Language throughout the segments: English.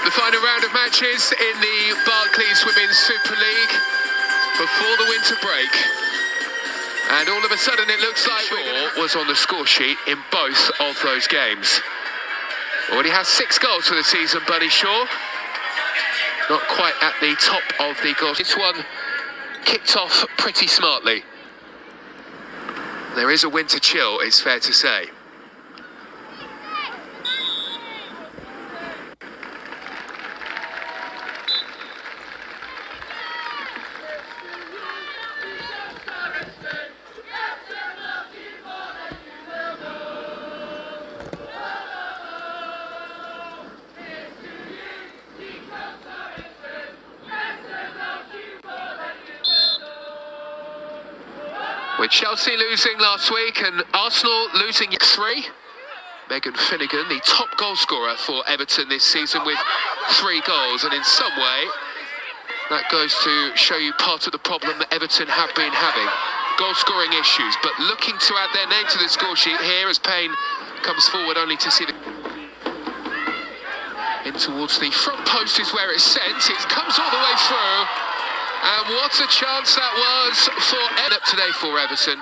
The final round of matches in the Barclays Women's Super League before the winter break. And all of a sudden it looks like Shaw was on the score sheet in both of those games. Already has 6 goals for the season, Bunny Shaw. Not quite at the top of the goals. This one kicked off pretty smartly. There is a winter chill, it's fair to say. With Chelsea losing last week and Arsenal losing 3. Megan Finnegan, the top goal scorer for Everton this season with 3 goals. And in some way, that goes to show you part of the problem that Everton have been having. Goal scoring issues, but looking to add their name to the score sheet here as Payne comes forward only to see the... In towards the front post is where it's sent. It comes all the way through. And what a chance that was for up today for Everton.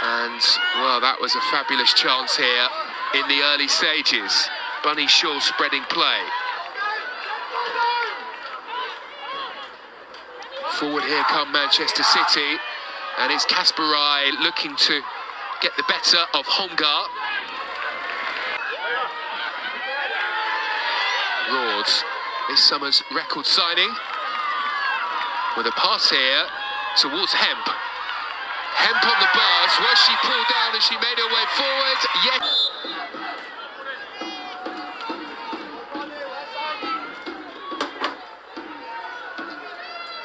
And, well, that was a fabulous chance here in the early stages. Bunny Shaw spreading play. Forward here come Manchester City. And it's Kasparai looking to get the better of Homgar. Rords, this summer's record signing. With a pass here towards Hemp. Hemp on the bars, where she pulled down and she made her way forward. Yes.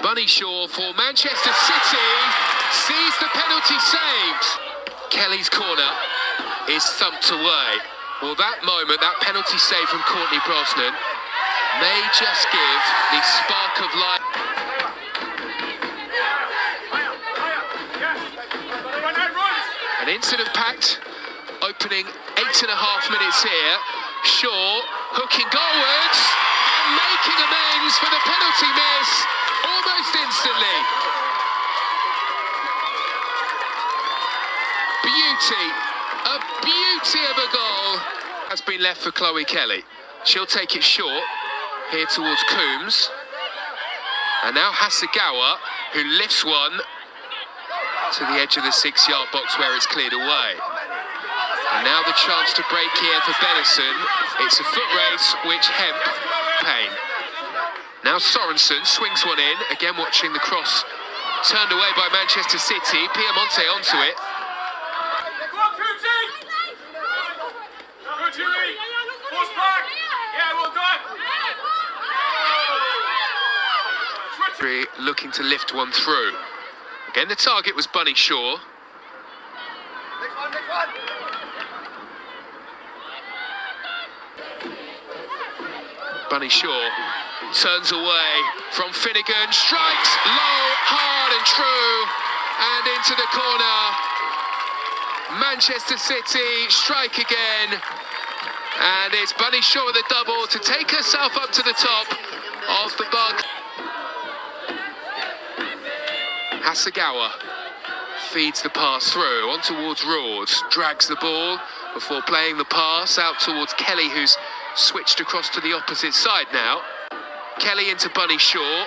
Bunny Shaw for Manchester City sees the penalty saved. Kelly's corner is thumped away. Well, that moment, that penalty save from Courtney Brosnan may just give the spark of life. An incident packed, opening 8.5 minutes here. Shaw hooking goalwards and making amends for the penalty miss almost instantly. A beauty of a goal has been left for Chloe Kelly. She'll take it short here towards Coombs. And now Hasegawa, who lifts one to the edge of the 6-yard box where it's cleared away. And now the chance to break here for Benison. It's a foot race which Hemp Payne. Now Sorensen swings one in, again watching the cross turned away by Manchester City. Piemonte onto it. Looking to lift one through. Again, the target was Bunny Shaw. Next one. Bunny Shaw turns away from Finnegan, strikes low, hard and true, and into the corner. Manchester City strike again, and it's Bunny Shaw with a double to take herself up to the top of the bug. Hasegawa feeds the pass through on towards Rords, drags the ball before playing the pass out towards Kelly, who's switched across to the opposite side now. Kelly into Bunny Shaw.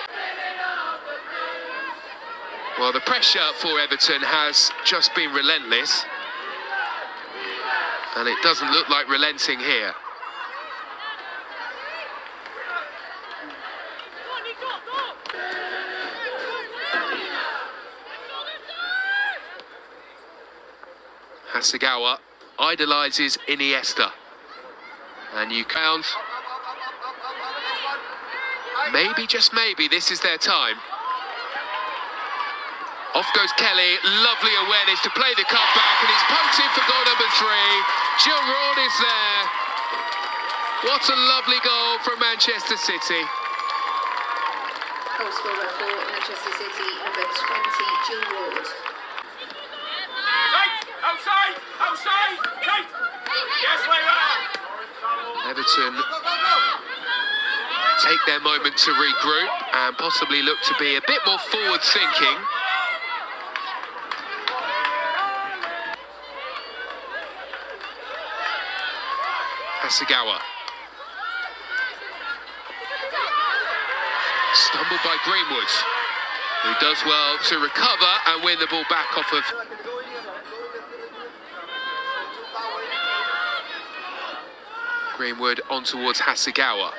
Well, the pressure for Everton has just been relentless, and it doesn't look like relenting here. Hasegawa idolises Iniesta, and you count. Maybe, just maybe, this is their time. Off goes Kelly, lovely awareness to play the cutback, and he's poked in for goal number 3. Jill Rorn is there. What a lovely goal from Manchester City. Goal scorer for Manchester City, number 20, Jill Rorn. Outside! Kate! Yes, Everton take their moment to regroup and possibly look to be a bit more forward thinking. Hasegawa. Stumbled by Greenwood, who does well to recover and win the ball back off of... Greenwood on towards Hasegawa.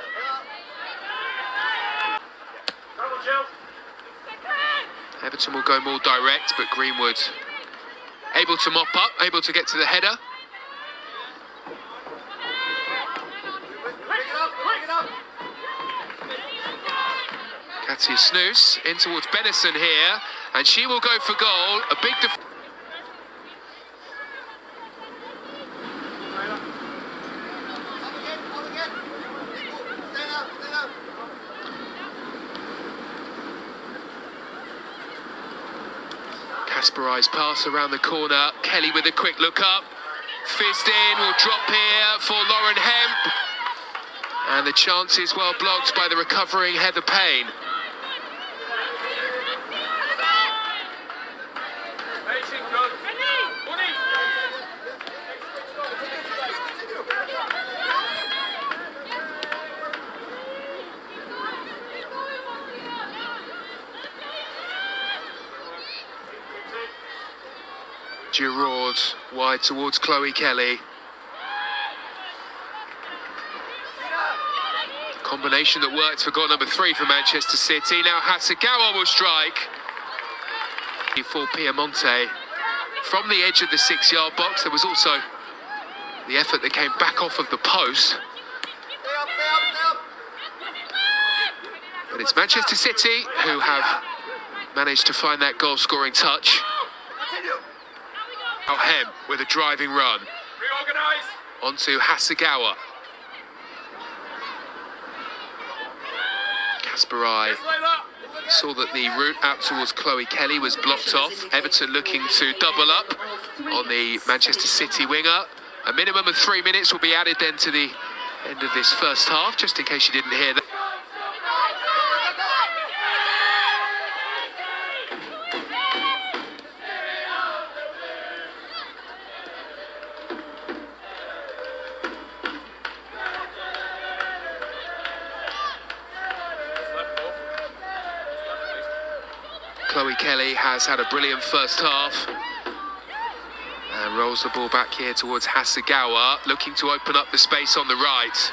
Everton will go more direct, but Greenwood able to mop up, able to get to the header. Katia Snooze in towards Benison here, and she will go for goal. A big Kasparai's pass around the corner. Kelly with a quick look up. Fizzed in, will drop here for Lauren Hemp. And the chance is well blocked by the recovering Heather Payne. Giroud wide towards Chloe Kelly. Combination that worked for goal number 3 for Manchester City. Now Hasegawa will strike. For Piemonte from the edge of the 6-yard box. There was also the effort that came back off of the post. But it's Manchester City who have managed to find that goal-scoring touch. Hem with a driving run. Onto Hasegawa. Kasparai saw that the route out towards Chloe Kelly was blocked off. Everton looking to double up on the Manchester City winger. A minimum of 3 minutes will be added then to the end of this first half, just in case you didn't hear that. Chloe Kelly has had a brilliant first half and rolls the ball back here towards Hasegawa, looking to open up the space on the right.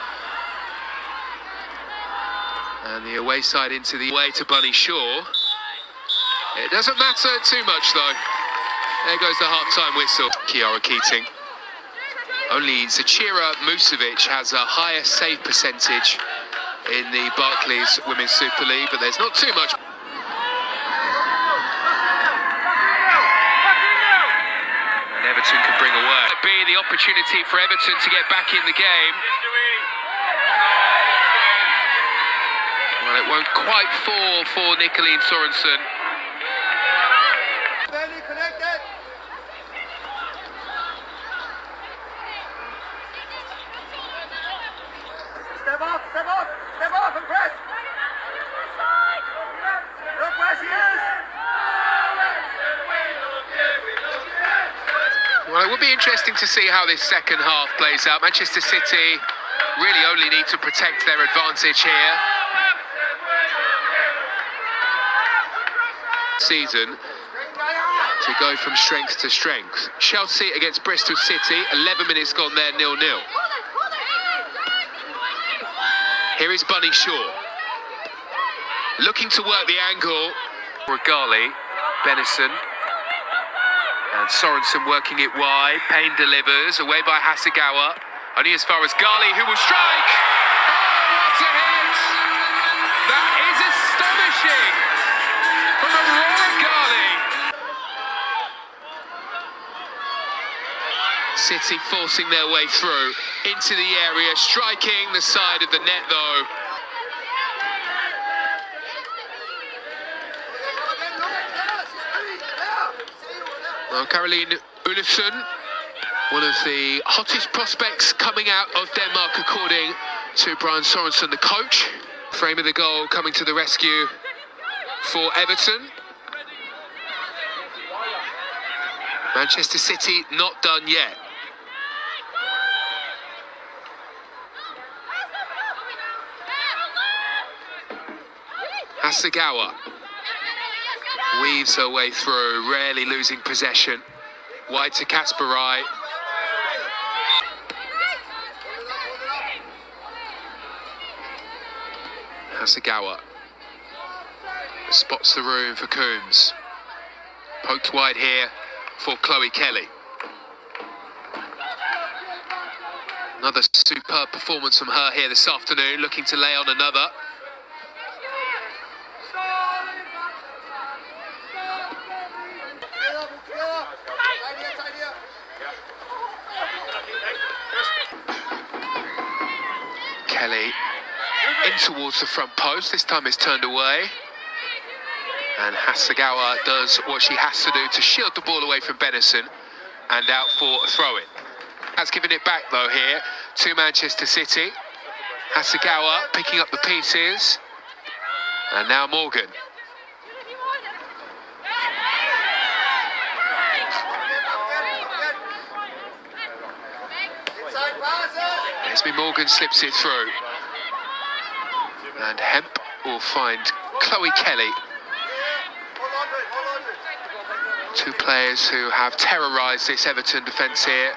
And the away side into the way to Bunny Shaw. It doesn't matter too much though. There goes the half-time whistle. Kiara Keating. Only Zachira Musovic has a higher save percentage in the Barclays Women's Super League, but there's not too much. Everton can bring away. Be the opportunity for Everton to get back in the game. Well, it won't quite fall for Nicolene Sorensen. Step off and press. Look where she is. Well, it would be interesting to see how this second half plays out. Manchester City really only need to protect their advantage here. Season to go from strength to strength. Chelsea against Bristol City, 11 minutes gone there, 0-0. Here is Bunny Shaw. Looking to work the angle. Regali, Benison. And Sorensen working it wide. Payne delivers, away by Hasegawa. Only as far as Gali, who will strike! Oh, what a hit! That is astonishing! From Aurora Gali. City forcing their way through into the area, striking the side of the net though. Well, Caroline Ulefsen, one of the hottest prospects coming out of Denmark, according to Brian Sorensen, the coach. Frame of the goal coming to the rescue for Everton. Manchester City not done yet. Hasegawa weaves her way through, rarely losing possession. Wide to Kasparai. Hasegawa spots the room for Coombs. Poked wide here for Chloe Kelly. Another superb performance from her here this afternoon, looking to lay on another. Kelly in towards the front post, this time it's turned away. And Hasegawa does what she has to do to shield the ball away from Benison and out for a throw-in. Has given it back though here to Manchester City. Hasegawa picking up the pieces. And now Morgan. Esme Morgan slips it through. And Hemp will find Chloe Kelly. Two players who have terrorised this Everton defence here.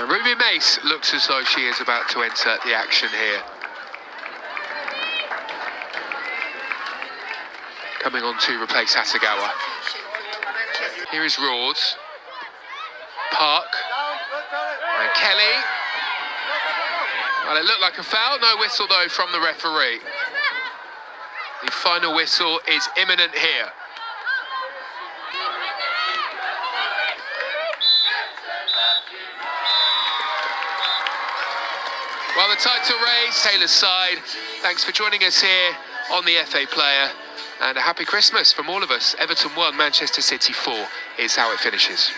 Ruby Mace looks as though she is about to enter the action here. Coming on to replace Hasegawa. Here is Rawds. Park. And Kelly. Well, it looked like a foul. No whistle, though, from the referee. The final whistle is imminent here. Well, the title race, Taylor's side. Thanks for joining us here on the FA Player. And a happy Christmas from all of us. Everton 1, Manchester City 4 is how it finishes.